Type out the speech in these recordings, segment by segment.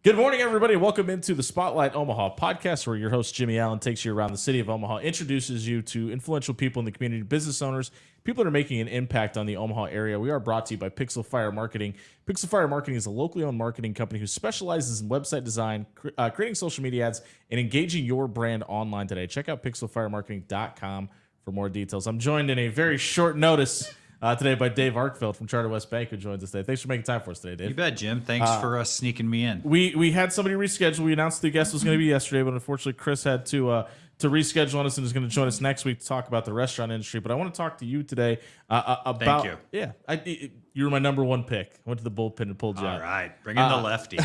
Good morning, everybody. Welcome into the Spotlight Omaha podcast, where your host, Jimmy Allen, takes you around the city of Omaha, introduces you to influential people in the community, business owners, people that are making an impact on the Omaha area. We are brought to you by Pixel Fire Marketing. Pixel Fire Marketing is a locally owned marketing company who specializes in website design, creating social media ads, and engaging your brand online today. Check out pixelfiremarketing.com for more details. I'm joined in a very short notice today by Dave Arkfeld from Charter West Bank, who joins us today. Thanks for making time for us today, Dave. You bet, Jim. Thanks for sneaking me in. We had somebody reschedule. We announced the guest was going to be yesterday, but unfortunately Chris had to reschedule on us and is going to join us next week to talk about the restaurant industry. But I want to talk to you today about. Thank you. Yeah, you were my number one pick. I went to the bullpen and pulled you out. All right, bring in the lefty.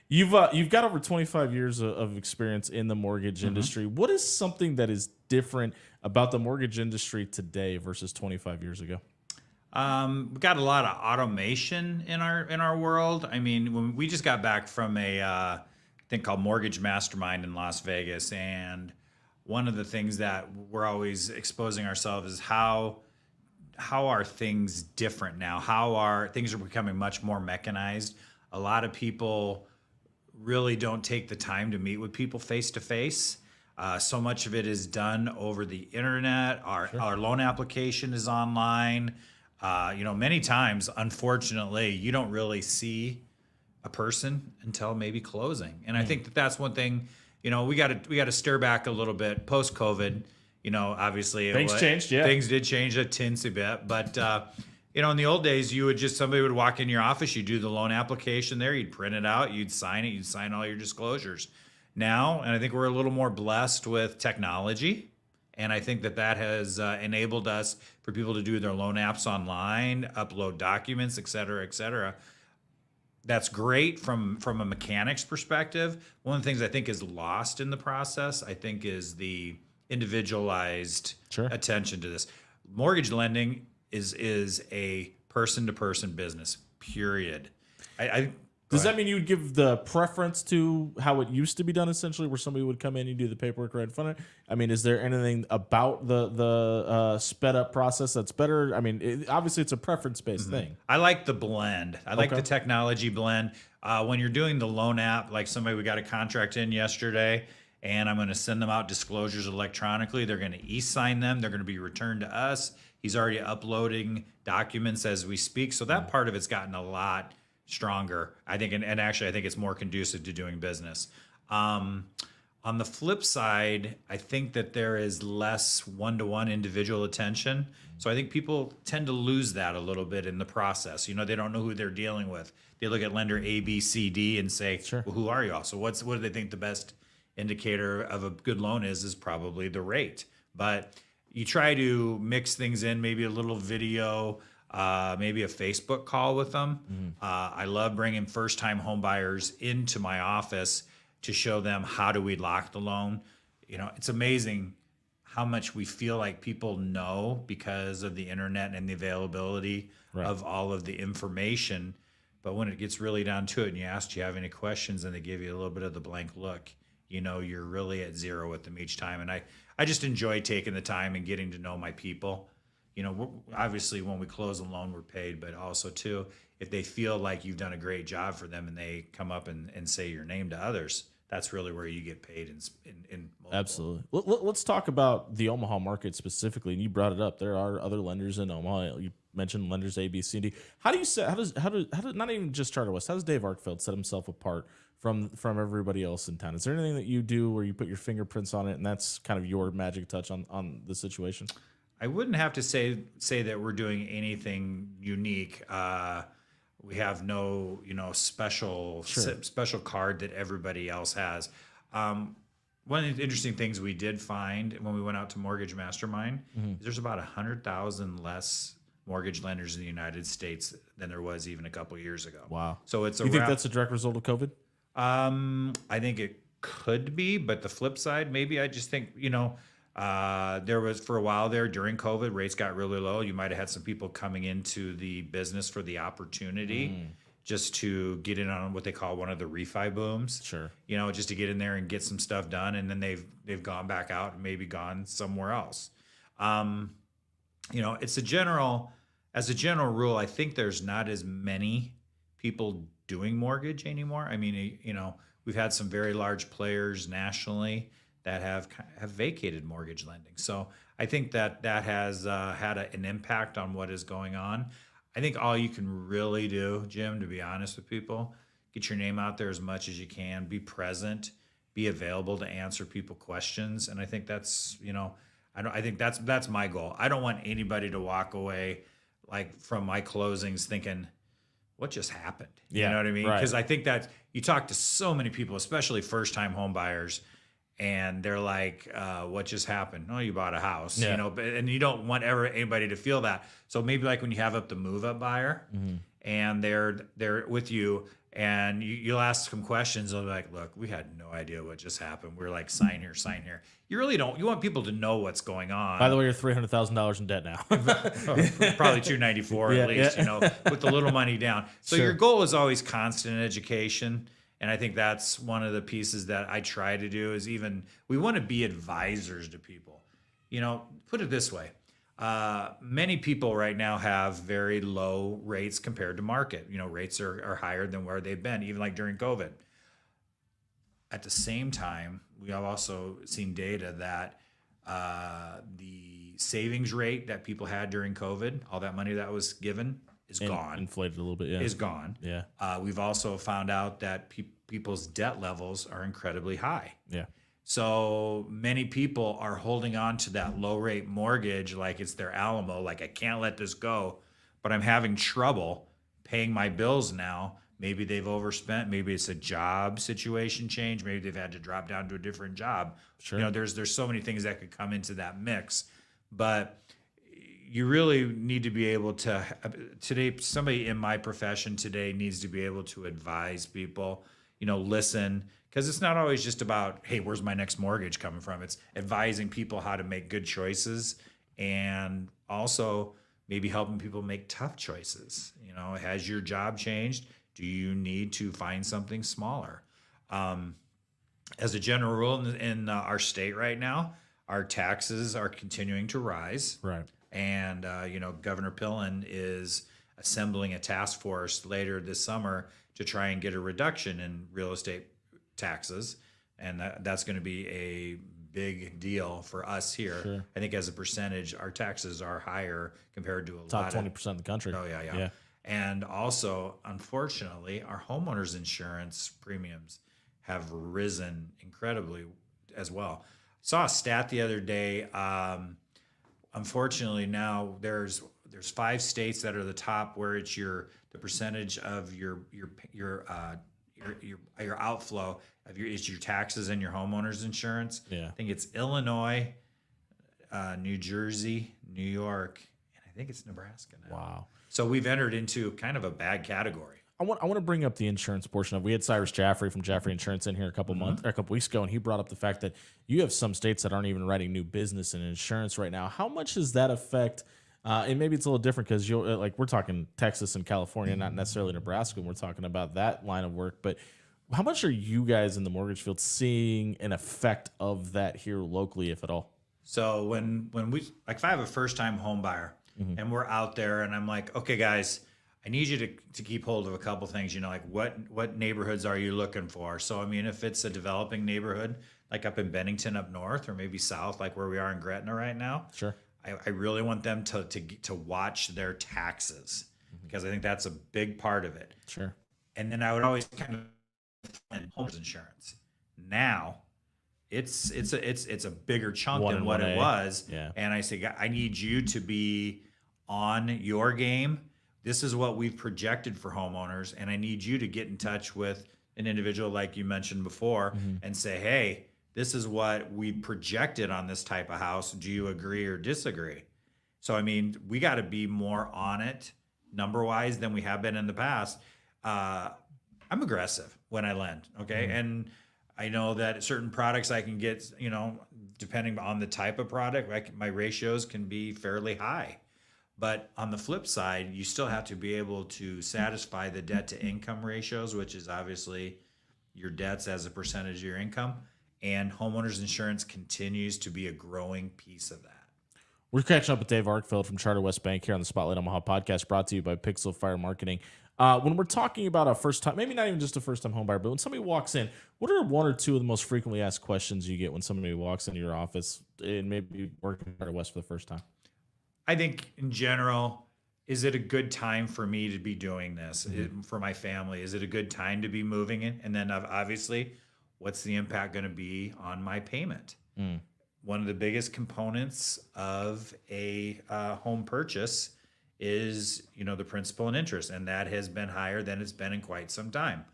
You've got over 25 years of experience in the mortgage industry. What is something that is different about the mortgage industry today versus 25 years ago? We've got a lot of automation in our world. I mean, when we just got back from a thing called Mortgage Mastermind in Las Vegas, and one of the things that we're always exposing ourselves is how are things different now? How are things becoming much more mechanized? A lot of people really don't take the time to meet with people face to face. So much of it is done over the internet. Our loan application is online. Many times, unfortunately, you don't really see a person until maybe closing. And I think that's one thing, we got to stir back a little bit post COVID. Obviously things changed. Yeah, things did change a teensy bit, but in the old days, somebody would walk in your office, you'd do the loan application there, you'd print it out, you'd sign all your disclosures. Now, and I think we're a little more blessed with technology. And I think that has enabled us for people to do their loan apps online, upload documents, et cetera, et cetera. That's great from a mechanics perspective. One of the things I think is lost in the process, I think, is the individualized attention to this. Mortgage lending is a person-to-person business, period. Does that mean you would give the preference to how it used to be done, essentially, where somebody would come in and do the paperwork right in front of it? I mean, is there anything about the sped up process that's better? I mean, obviously, it's a preference-based thing. I like the blend. I like the technology blend. When you're doing the loan app, like we got a contract in yesterday, and I'm going to send them out disclosures electronically. They're going to e-sign them. They're going to be returned to us. He's already uploading documents as we speak. So that part of it's gotten a lot stronger, I think, and actually I think it's more conducive to doing business. On the flip side, I think that there is less one-to-one individual attention. So I think people tend to lose that a little bit in the process. They don't know who they're dealing with. They look at lender A, B, C, D and say, well, who are you all? So what do they think the best indicator of a good loan is probably the rate. But you try to mix things in, maybe a little video, maybe a Facebook call with them. I love bringing first-time home buyers into my office to show them how do we lock the loan. It's amazing how much we feel like people know because of the internet and the availability of all of the information. But when it gets really down to it and you ask, do you have any questions, and they give you a little bit of the blank look, you're really at zero with them each time. And I just enjoy taking the time and getting to know my people. Obviously when we close a loan, we're paid, but also too, if they feel like you've done a great job for them and they come up and say your name to others, that's really where you get paid in Absolutely. Let's talk about the Omaha market specifically. And you brought it up. There are other lenders in Omaha. You mentioned lenders A, B, C, and D. How does not even just Charter West, how does Dave Arkfeld set himself apart from everybody else in town? Is there anything that you do where you put your fingerprints on it and that's kind of your magic touch on the situation? I wouldn't have to say that we're doing anything unique. We have no, special card that everybody else has. One of the interesting things we did find when we went out to Mortgage Mastermind is there's about 100,000 less mortgage lenders in the United States than there was even a couple years ago. Wow. So it's you think that's a direct result of COVID? I think it could be, but the flip side, maybe I just think, there was, for a while there during COVID, rates got really low. You might have had some people coming into the business for the opportunity just to get in on what they call one of the refi booms. Sure. Just to get in there and get some stuff done. And then they've gone back out and maybe gone somewhere else. It's as a general rule, I think there's not as many people doing mortgage anymore. I mean, we've had some very large players nationally that have vacated mortgage lending. So I think that has had an impact on what is going on. I think all you can really do, Jim, to be honest with people, get your name out there as much as you can, be present, be available to answer people questions. And I think that's, I think that's my goal. I don't want anybody to walk away like from my closings thinking, what just happened? Yeah, you know what I mean? right. Because I think that you talk to so many people, especially first-time home buyers, and they're like, what just happened? Oh, you bought a house, Yeah. and you don't want anybody to feel that. So maybe like when you have up the move-up buyer and they're with you and you'll ask them questions, they'll be like, look, we had no idea what just happened. We're like, sign here, sign here. You really don't. You want people to know what's going on. By the way, you're $300,000 in debt now. Probably 294 at least, with a little money down. So Sure. your goal is always constant education. And I think that's one of the pieces that I try to do is we want to be advisors to people. Put it this way. Many people right now have very low rates compared to market. Rates are higher than where they've been, even like during COVID. At the same time, we have also seen data that the savings rate that people had during COVID, all that money that was given, is gone. Inflated a little bit, yeah. Is gone. Yeah. We've also found out that people's debt levels are incredibly high. Yeah. So many people are holding on to that low rate mortgage like it's their Alamo, like I can't let this go, but I'm having trouble paying my bills now. Maybe they've overspent. Maybe it's a job situation change. Maybe they've had to drop down to a different job. Sure. There's so many things that could come into that mix, but you really need to be able to today. Somebody in my profession today needs to be able to advise people, listen, because it's not always just about, hey, where's my next mortgage coming from? It's advising people how to make good choices and also maybe helping people make tough choices. Has your job changed? Do you need to find something smaller? As a general rule in our state right now, our taxes are continuing to rise. Right. And, Governor Pillen is assembling a task force later this summer to try and get a reduction in real estate taxes. And that's going to be a big deal for us here. Sure. I think as a percentage, our taxes are higher compared to a Top lot 20% of the country. Oh, yeah. And also, unfortunately, our homeowners insurance premiums have risen incredibly as well. Saw a stat the other day. Unfortunately, now there's 5 states that are the top where it's the percentage of your outflow of your taxes and your homeowners insurance. Yeah. I think it's Illinois, New Jersey, New York, and I think it's Nebraska now. Wow. So we've entered into kind of a bad category. I want to bring up the insurance portion of. We had Cyrus Jaffrey from Jaffrey Insurance in here a couple weeks ago, and he brought up the fact that you have some states that aren't even writing new business in insurance right now. How much does that affect? And maybe it's a little different because we're talking Texas and California, not necessarily Nebraska. When we're talking about that line of work, but how much are you guys in the mortgage field seeing an effect of that here locally, if at all? So when if I have a first time home buyer and we're out there and I'm like, okay, guys, I need you to keep hold of a couple things, like what neighborhoods are you looking for? So, I mean, if it's a developing neighborhood, like up in Bennington up north or maybe south, like where we are in Gretna right now, Sure. I really want them to watch their taxes because I think that's a big part of it. Sure. And then I would always kind of homeowners insurance. Now, it's a bigger chunk than what it was. Yeah. And I say, I need you to be on your game. This is what we've projected for homeowners, and I need you to get in touch with an individual like you mentioned before and say, hey, this is what we projected on this type of house. Do you agree or disagree? So, I mean, we got to be more on it number-wise than we have been in the past. I'm aggressive when I lend, okay? And I know that certain products I can get, depending on the type of product, my ratios can be fairly high. But on the flip side, you still have to be able to satisfy the debt to income ratios, which is obviously your debts as a percentage of your income. And homeowners insurance continues to be a growing piece of that. We're catching up with Dave Arkfeld from Charter West Bank here on the Spotlight Omaha podcast, brought to you by Pixel Fire Marketing. When we're talking about a first time, maybe not even just a first time home buyer, but when somebody walks in, what are one or two of the most frequently asked questions you get when somebody walks into your office and maybe working at Charter West for the first time? I think in general, is it a good time for me to be doing this for my family? Is it a good time to be moving in? And then obviously, what's the impact going to be on my payment? One of the biggest components of a home purchase is, the principal and interest, and that has been higher than it's been in quite some time.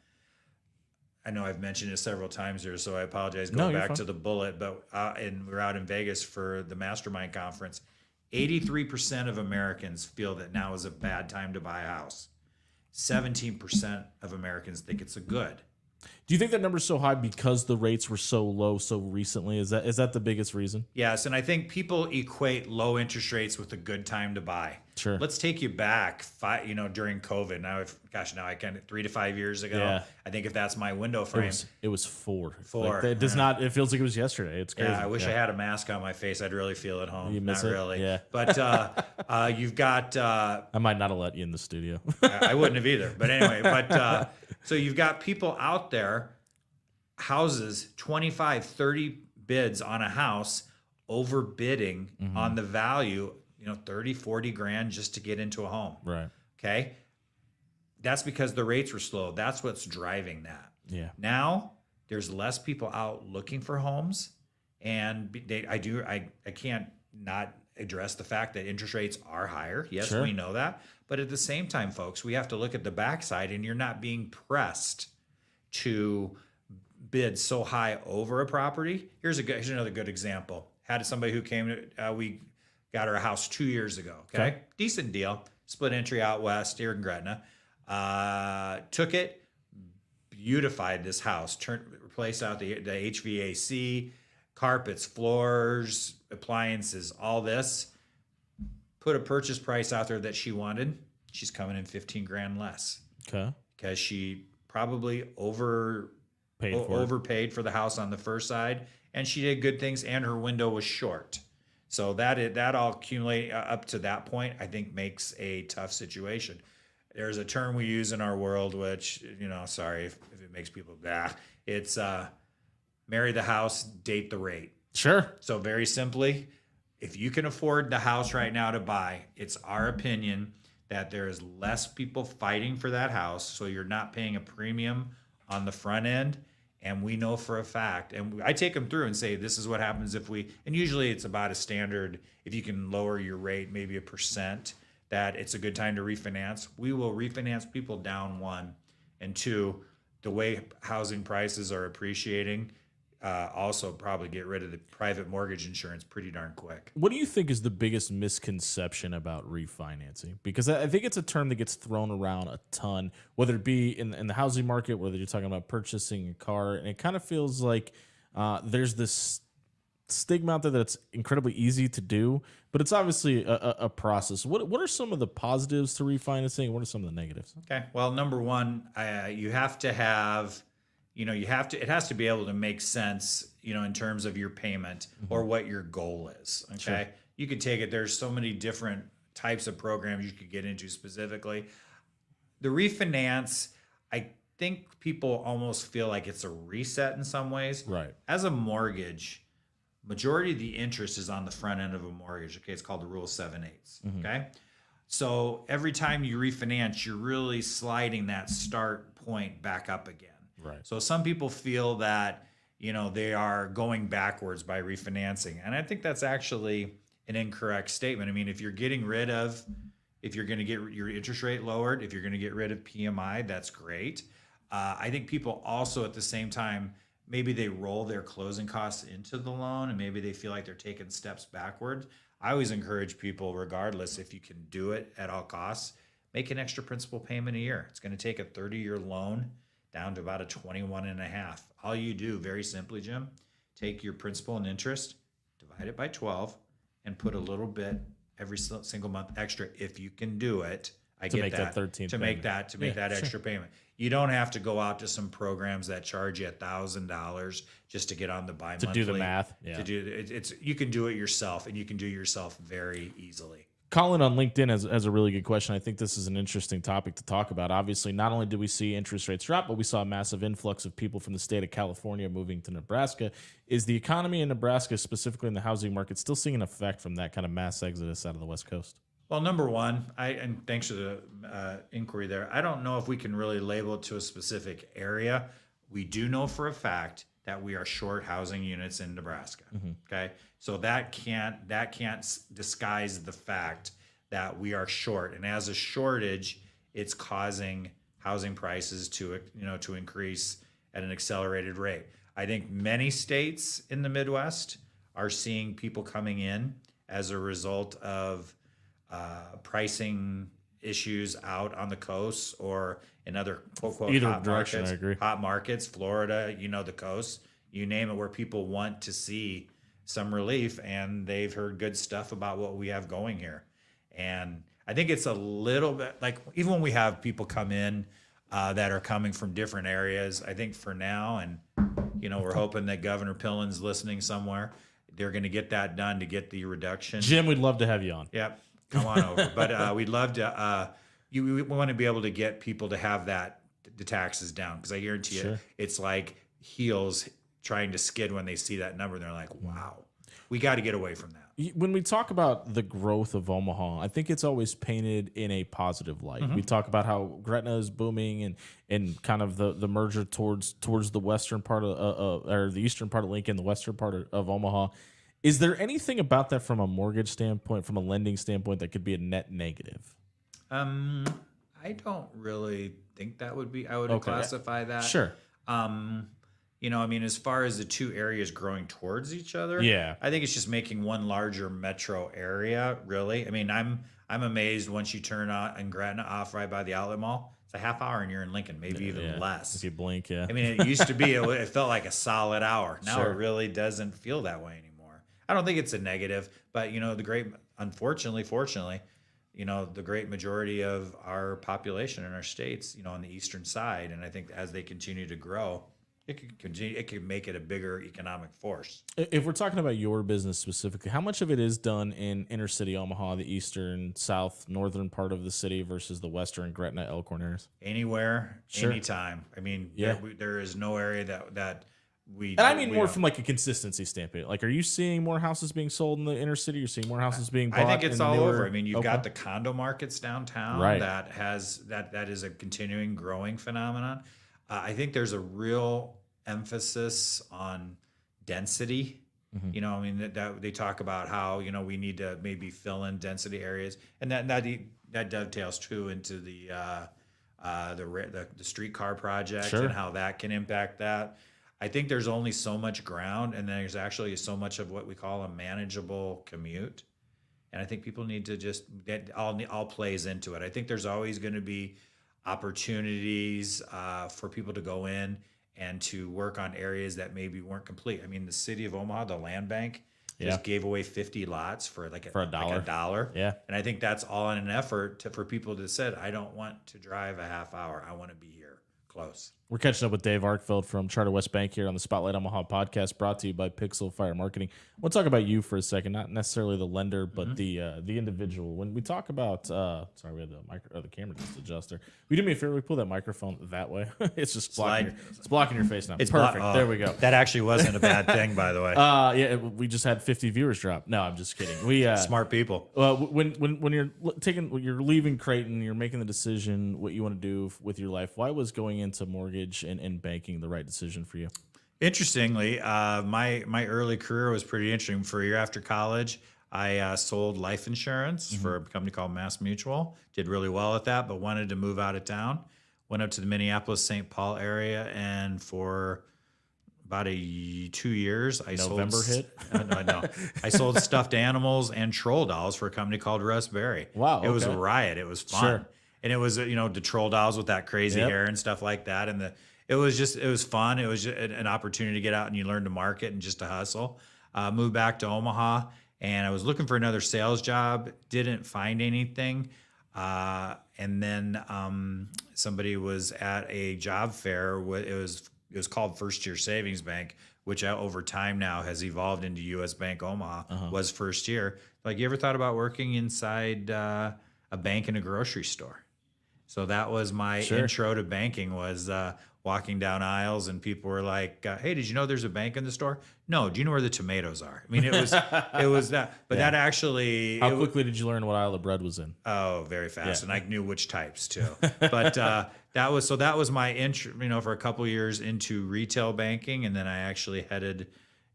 I know I've mentioned it several times here, so I apologize. Going back to the bullet, but and we're out in Vegas for the Mastermind Conference. 83% of Americans feel that now is a bad time to buy a house. 17% of Americans think it's a good. Do you think that number's so high because the rates were so low so recently? Is that the biggest reason? Yes, and I think people equate low interest rates with a good time to buy. Sure. Let's take you back, during COVID. Now, I can 3 to 5 years ago. Yeah. I think if that's my window frame, it was 4. 4. Like, it does not. It feels like it was yesterday. It's crazy. Yeah, I wish I had a mask on my face. I'd really feel at home. You miss not it? really. Yeah. But you've got. I might not have let you in the studio. I wouldn't have either. But anyway, so you've got people out there, houses, 25, 30 bids on a house, overbidding on the value, 30, 40 grand just to get into a home. Right. Okay. That's because the rates were slow. That's what's driving that. Yeah. Now there's less people out looking for homes, and I can't not address the fact that interest rates are higher. Yes, Sure. we know that. But at the same time, folks, we have to look at the backside, and you're not being pressed to bid so high over a property. Here's another good example. Had somebody who came, we got her a house 2 years ago. Okay. Decent deal. Split entry out west here in Gretna. Took it, beautified this house, replaced out the HVAC, carpets, floors, appliances, all this. Put a purchase price out there that she wanted. She's coming in 15 grand less. Okay. Because she probably overpaid for the house on the first side, and she did good things, and her window was short. So that all accumulate up to that point, I think makes a tough situation. There's a term we use in our world, which, sorry if it makes people it's marry the house, date the rate. Sure. So very simply, if you can afford the house right now to buy, it's our opinion that there is less people fighting for that house, so you're not paying a premium on the front end. And we know for a fact, and I take them through and say, this is what happens and usually it's about a standard, if you can lower your rate, maybe 1%, that it's a good time to refinance. We will refinance people down, 1, and 2, the way housing prices are appreciating, also probably get rid of the private mortgage insurance pretty darn quick. What do you think is the biggest misconception about refinancing? Because I think it's a term that gets thrown around a ton, whether it be in the housing market, whether you're talking about purchasing a car, and it kind of feels like there's this stigma out there that it's incredibly easy to do, but it's obviously a process. What are some of the positives to refinancing? What are some of the negatives? Okay. Well, number one, you have to have, it has to be able to make sense, in terms of your payment or what your goal is. Okay. Sure. You could take it. There's so many different types of programs you could get into specifically. The refinance, I think people almost feel like it's a reset in some ways. Right. As a mortgage, majority of the interest is on the front end of a mortgage. Okay. It's called the rule of 7/8. Okay. So every time you refinance, you're really sliding that start point back up again. Right. So some people feel that, they are going backwards by refinancing. And I think that's actually an incorrect statement. I mean, if you're going to get your interest rate lowered, if you're going to get rid of PMI, that's great. I think people also at the same time, maybe they roll their closing costs into the loan and maybe they feel like they're taking steps backward. I always encourage people, regardless, if you can do it at all costs, make an extra principal payment a year. It's going to take a 30-year loan down to about a 21.5. All you do, very simply, Jim, take your principal and interest, divide it by 12, and put a little bit every single month extra if you can do it. I to get make that 13th to make that extra payment. You don't have to go out to some programs that charge you $1,000 just to get on the bi-monthly. To do the math. Yeah. To do it's you can do it yourself, and you can do it yourself very easily. Colin on LinkedIn has a really good question. I think this is an interesting topic to talk about. Obviously, not only did we see interest rates drop, but we saw a massive influx of people from the state of California moving to Nebraska. Is the economy in Nebraska, specifically in the housing market, still seeing an effect from that kind of mass exodus out of the West Coast? Well, number one, and thanks for the inquiry there. I don't know if we can really label it to a specific area. We do know for a fact that we are short housing units in Nebraska. Okay, so that can't disguise the fact that we are short, and as a shortage, it's causing housing prices to increase at an accelerated rate. I think many states in the Midwest are seeing people coming in as a result of pricing issues out on the coast or in other quote Either hot direction, markets, I agree. hot markets, Florida, the coast, you name it, where people want to see some relief, and they've heard good stuff about what we have going here. And I think it's a little bit like, even when we have people come in that are coming from different areas, I think for now, and we're hoping that Governor Pillen's listening somewhere, they're going to get that done to get the reduction. Jim, we'd love to have you on. Yep. Come on over. But we'd love to, we want to be able to get people to have the taxes down. Because I guarantee you, it's like heels trying to skid when they see that number. They're like, wow, we got to get away from that. When we talk about the growth of Omaha, I think it's always painted in a positive light. We talk about how Gretna is booming and kind of the merger towards the western part of, or the eastern part of Lincoln, the western part of Omaha. Is there anything about that from a mortgage standpoint, from a lending standpoint, that could be a net negative? I don't really think that would be. I would classify that. Sure. As far as the two areas growing towards each other, I think it's just making one larger metro area. Really, I'm amazed once you turn on in Gretna off right by the outlet mall. It's a half hour and you're in Lincoln, maybe even less. If you blink, yeah. It used to be it felt like a solid hour. Now it really doesn't feel that way anymore. I don't think it's a negative, but fortunately, the great majority of our population in our states, on the eastern side, and I think as they continue to grow, it could make it a bigger economic force. If we're talking about your business specifically, how much of it is done in inner city Omaha, the eastern, south, northern part of the city versus the western Gretna, Elkhorn areas? Anywhere, anytime. There is no area that we. And I mean more from like a consistency standpoint. Like, are you seeing more houses being sold in the inner city? You're seeing more houses being bought? I think it's all over. You've got the condo markets downtown right. that is a continuing growing phenomenon. I think there's a real emphasis on density. That they talk about how we need to maybe fill in density areas, and that dovetails too into the streetcar project and how that can impact that. I think there's only so much ground, and there's actually so much of what we call a manageable commute. And I think people need to that all plays into it. I think there's always going to be opportunities for people to go in and to work on areas that maybe weren't complete. The city of Omaha, the land bank, just gave away 50 lots for a dollar. Yeah. And I think that's all in an effort for people to say, I don't want to drive a half hour. I want to be here close. We're catching up with Dave Arkfeld from Charter West Bank here on the Spotlight Omaha podcast, brought to you by Pixel Fire Marketing. We'll talk about you for a second, not necessarily the lender, but the individual. When we talk about, sorry, we had the camera just adjuster. Will you do me a favor? We pull that microphone that way. It's just blocking your face now. It's perfect. There we go. That actually wasn't a bad thing, by the way. Yeah, we just had 50 viewers drop. No, I'm just kidding. We smart people. When you're leaving Creighton, you're making the decision what you want to do with your life. Why was going into mortgage and banking the right decision for you? Interestingly, my early career was pretty interesting. For a year after college, I sold life insurance for a company called Mass Mutual. Did really well at that, but wanted to move out of town. Went up to the Minneapolis-St. Paul area, and for about 2 years, I sold stuffed animals and troll dolls for a company called Russ Berry. Wow, it was a riot. It was fun. Sure. And it was, the troll dolls with that crazy hair and stuff like that. And it was fun. It was just an opportunity to get out and you learn to market and just to hustle. Moved back to Omaha, and I was looking for another sales job. Didn't find anything. And then somebody was at a job fair. It was called First Year Savings Bank, which over time now has evolved into U.S. Bank Omaha. Was first year. Like, you ever thought about working inside a bank in a grocery store? So that was my intro to banking, was walking down aisles and people were like, hey, did you know there's a bank in the store? No. Do you know where the tomatoes are? I mean, it was that. But that actually... How quickly did you learn what aisle the bread was in? Oh, very fast. And I knew which types too. But that was my intro, for a couple of years into retail banking. And then I actually headed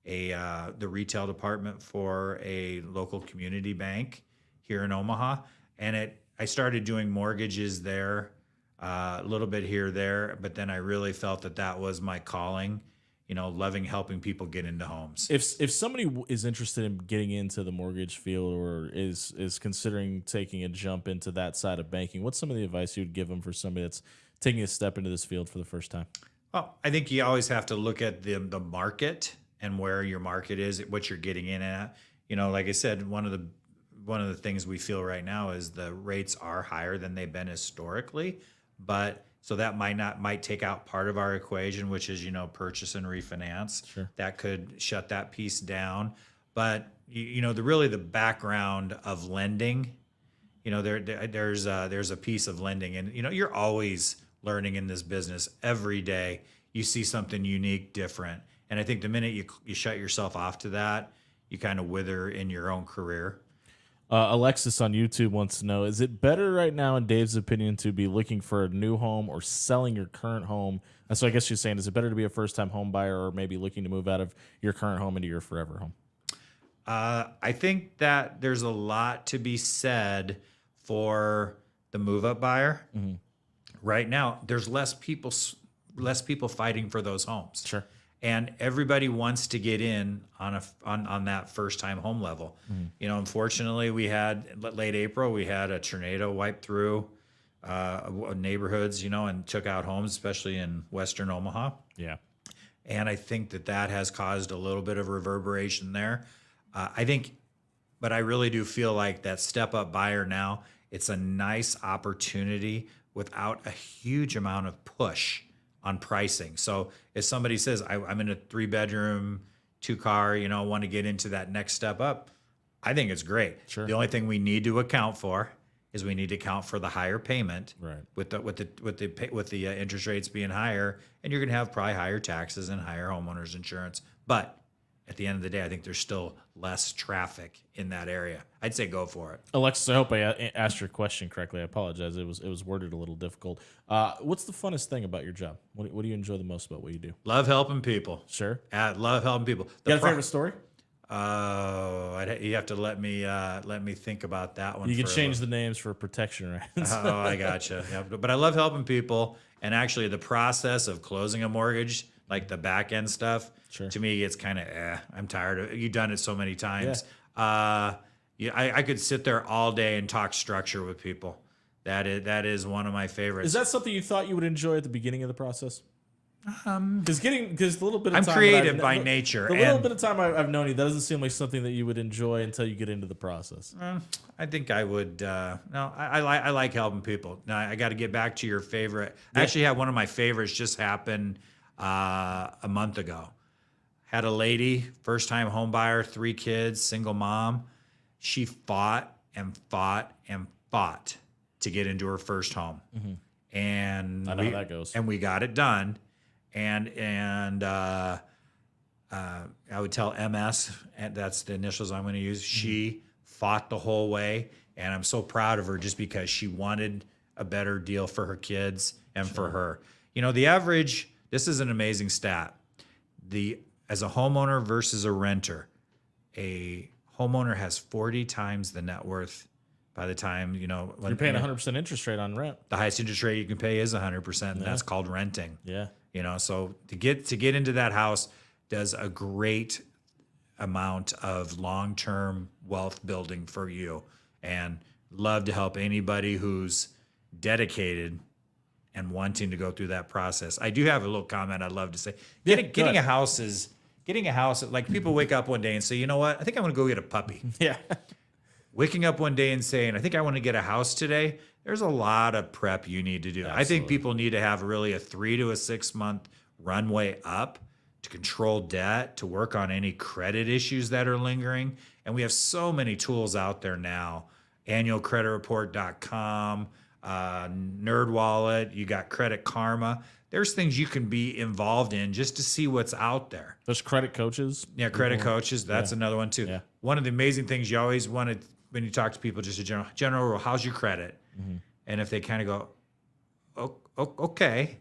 the retail department for a local community bank here in Omaha. And I started doing mortgages there, a little bit here, there, but then I really felt that was my calling, loving helping people get into homes. If somebody is interested in getting into the mortgage field or is considering taking a jump into that side of banking, what's some of the advice you would give them for somebody that's taking a step into this field for the first time? Well, I think you always have to look at the market and where your market is, what you're getting in at. Like I said, one of the things we feel right now is the rates are higher than they've been historically, but so that might take out part of our equation, which is, purchase and refinance. Sure. That could shut that piece down. But the background of lending, there's a piece of lending, and you're always learning in this business. Every day you see something unique, different. And I think the minute you shut yourself off to that, you kind of wither in your own career. Alexis on YouTube wants to know, is it better right now, in Dave's opinion, to be looking for a new home or selling your current home? And so I guess she's saying, is it better to be a first-time home buyer or maybe looking to move out of your current home into your forever home? I think that there's a lot to be said for the move-up buyer. Mm-hmm. Right now, there's less people fighting for those homes. Sure. And everybody wants to get in on that first time home level. Mm-hmm. Unfortunately, we had late April, we had a tornado wipe through neighborhoods, and took out homes, especially in Western Omaha. Yeah. And I think that has caused a little bit of reverberation there. But I really do feel like that step up buyer now, it's a nice opportunity without a huge amount of push on pricing. So if somebody says, I'm in a 3-bedroom, 2-car, want to get into that next step up, I think it's great. Sure. The only thing we need to account for is we need to account for the higher payment, right? With the interest rates being higher, and you're going to have probably higher taxes and higher homeowners insurance. But at the end of the day, I think there's still less traffic in that area. I'd say go for it. Alexis, I hope I asked your question correctly. I apologize. It was worded a little difficult. What's the funnest thing about your job? What do you enjoy the most about what you do? Love helping people. Sure. Love helping people. You got a favorite story? You have to let me think about that one. You can change the names for protection, right? Oh, I gotcha. Yeah, but I love helping people, and actually the process of closing a mortgage, like the back end stuff, sure, to me it's kind of I'm tired of it. You've done it so many times. Yeah. I could sit there all day and talk structure with people. That is one of my favorites. Is that something you thought you would enjoy at the beginning of the process? Because the little bit of time I'm creative by nature. The little bit of time I've known you, that doesn't seem like something that you would enjoy until you get into the process. I think I would. No, I like helping people. Now I got to get back to your favorite. I actually had one of my favorites just happen a month ago. Had a lady, first time home buyer, 3 kids, single mom. She fought and fought and fought to get into her first home. Mm-hmm. And I know how that goes. And we got it done. And I would tell MS, and that's the initials I'm going to use. Mm-hmm. She fought the whole way, and I'm so proud of her just because she wanted a better deal for her kids and for her. The average, this is an amazing stat. As a homeowner versus a renter, a homeowner has 40 times the net worth by the time, when you're paying 100% interest rate on rent. The highest interest rate you can pay is 100%, and that's called renting. Yeah. So to get into that house does a great amount of long-term wealth building for you, and love to help anybody who's dedicated and wanting to go through that process. I do have a little comment I'd love to say. Getting a house, like people wake up one day and say, you know what? I think I'm going to go get a puppy. Yeah. waking up one day and saying, I think I want to get a house today, there's a lot of prep you need to do. Absolutely. I think people need to have really a 3 to 6 month runway up to control debt, to work on any credit issues that are lingering. And we have so many tools out there now. Annualcreditreport.com, NerdWallet, you got Credit Karma. There's things you can be involved in just to see what's out there. There's credit coaches. Yeah, credit coaches. That's another one too. Yeah. One of the amazing things you always want to, when you talk to people, just a general rule, how's your credit? And if they kind of go, okay,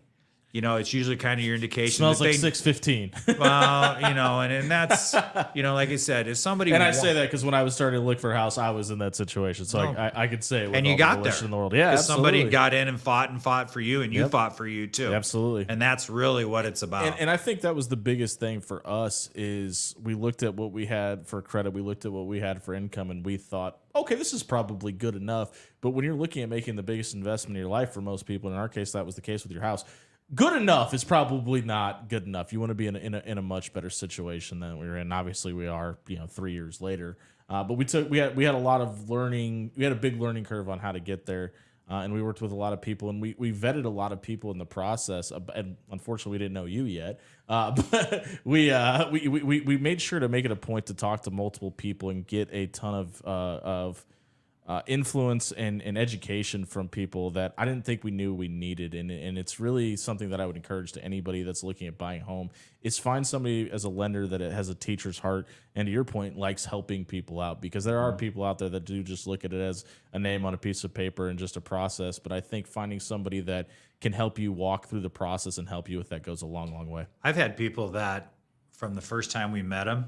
it's usually kind of your indication. Smells that like they, 615. Well, and that's, like I said, if somebody And I say that because when I was starting to look for a house, I was in that situation, so I could say it with and you all got the there volition in the world. Yeah, because absolutely. somebody got in and fought for you, and you fought for you too. Absolutely. And that's really what it's about. And I think that was the biggest thing for us is we looked at what we had for credit, we looked at what we had for income, and we thought, okay, this is probably good enough. But when you're looking at making the biggest investment in your life for most people, in our case, that was the case with your house. Good enough is probably not good enough. You want to be in a much better situation than we were in. Obviously, we are 3 years later. But we had a lot of learning. We had a big learning curve on how to get there, and we worked with a lot of people, and we vetted a lot of people in the process. And unfortunately, we didn't know you yet. But we made sure to make it a point to talk to multiple people and get a ton of influence and education from people that I didn't think we knew we needed. And it's really something that I would encourage to anybody that's looking at buying a home is find somebody as a lender that has a teacher's heart and, to your point, likes helping people out, because there are people out there that do just look at it as a name on a piece of paper and just a process. But I think finding somebody that can help you walk through the process and help you with that goes a long, long way. I've had people that from the first time we met them,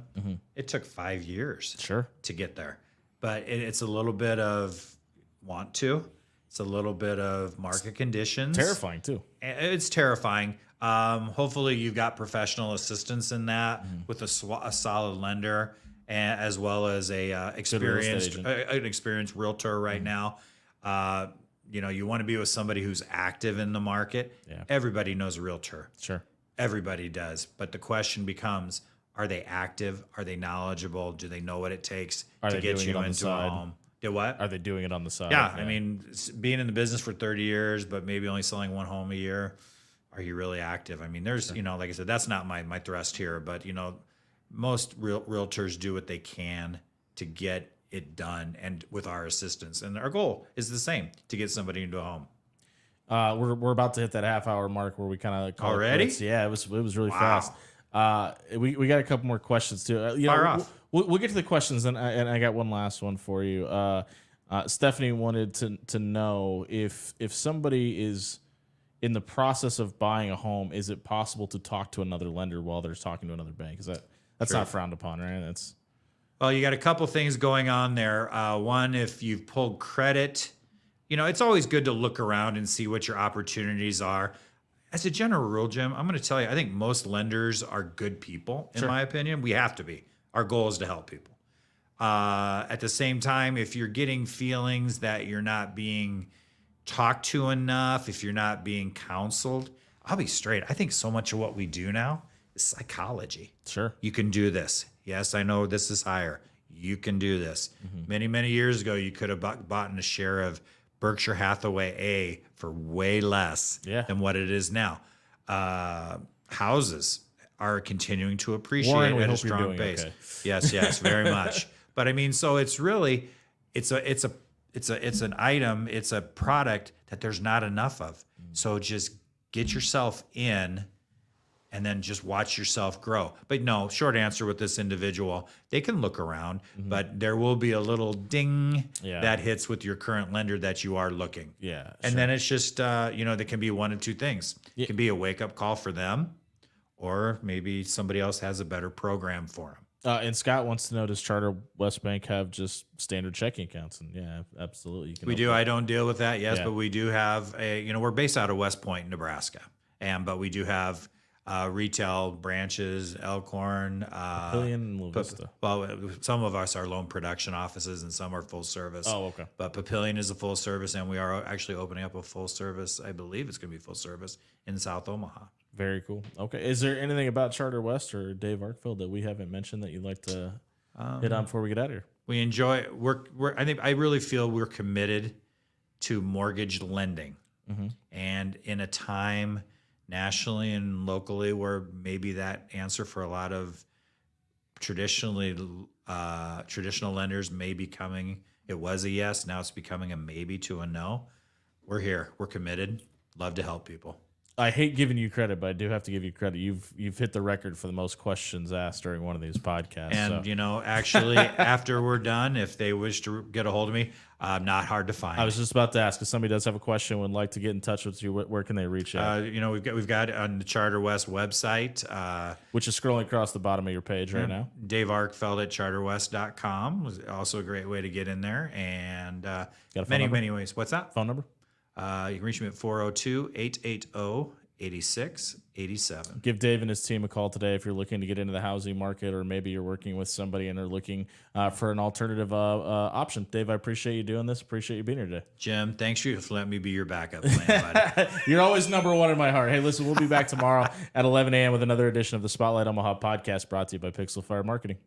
it took 5 years to get there. But it's a little bit of want to. It's a little bit of market conditions. Terrifying, too. It's terrifying. Hopefully, you've got professional assistance in that with a solid lender, as well as an experienced realtor right now. You want to be with somebody who's active in the market. Yeah. Everybody knows a realtor. Sure. Everybody does. But the question becomes, are they active? Are they knowledgeable? Do they know what it takes to get you into a home? Do what? Are they doing it on the side? Yeah, I mean, being in the business for 30 years, but maybe only selling one home a year, are you really active? I mean, there's, like I said, that's not my thrust here, but, most realtors do what they can to get it done, and with our assistance. And our goal is the same, to get somebody into a home. We're about to hit that half-hour mark where we kind of already? Yeah, it was really fast. We got a couple more questions too. Fire off. We'll get to the questions, and I got one last one for you. Stephanie wanted to know if somebody is in the process of buying a home, is it possible to talk to another lender while they're talking to another bank? Is that's not frowned upon, right? Well, you got a couple things going on there. One, if you've pulled credit, it's always good to look around and see what your opportunities are. As a general rule, Jim, I'm going to tell you, I think most lenders are good people, in my opinion. We have to be. Our goal is to help people. At the same time, if you're getting feelings that you're not being talked to enough, if you're not being counseled, I'll be straight. I think so much of what we do now is psychology. Sure. You can do this. Yes, I know this is higher. You can do this. Many, many years ago, you could have bought a share of Berkshire Hathaway A for way less than what it is now. Houses are continuing to appreciate Warren, at a strong pace. Okay. Yes, very much. But I mean, so it's really it's an item, it's a product that there's not enough of. So just get yourself in and then just watch yourself grow. But no, short answer with this individual, they can look around, but there will be a little ding that hits with your current lender that you are looking. Yeah. And then it's just, there can be one of two things. It can be a wake-up call for them, or maybe somebody else has a better program for them. And Scott wants to know, does Charter West Bank have just standard checking accounts? And yeah, absolutely. We do. I don't deal with that, but we do have we're based out of West Point, Nebraska. But we do have retail branches, Elkhorn, Papillion, and La Vista. Well, some of us are loan production offices and some are full service. Oh, okay. But Papillion is a full service, and we are actually opening up a full service. I believe it's going to be full service in South Omaha. Very cool. Okay. Is there anything about Charter West or Dave Arkfeld that we haven't mentioned that you'd like to hit on before we get out of here? We enjoy. I think I really feel we're committed to mortgage lending, and in a time nationally and locally where maybe that answer for a lot of traditional lenders may be coming. It was a yes. Now it's becoming a maybe to a no. We're here. We're committed. Love to help people. I hate giving you credit, but I do have to give you credit. You've hit the record for the most questions asked during one of these podcasts. And, actually, after we're done, if they wish to get a hold of me, not hard to find. I was just about to ask, if somebody does have a question and would like to get in touch with you, where can they reach out? We've got on the Charter West website. Which is scrolling across the bottom of your page right now. Dave Arkfeld at charterwest.com was also a great way to get in there. And many ways. What's that? Phone number? You can reach me at 402-880-8687. Give Dave and his team a call today if you're looking to get into the housing market, or maybe you're working with somebody and are looking for an alternative option. Dave, I appreciate you doing this. Appreciate you being here today. Jim, thanks for letting me be your backup plan, buddy. You're always number one in my heart. Hey, listen, we'll be back tomorrow at 11 a.m. with another edition of the Spotlight Omaha podcast brought to you by Pixel Fire Marketing.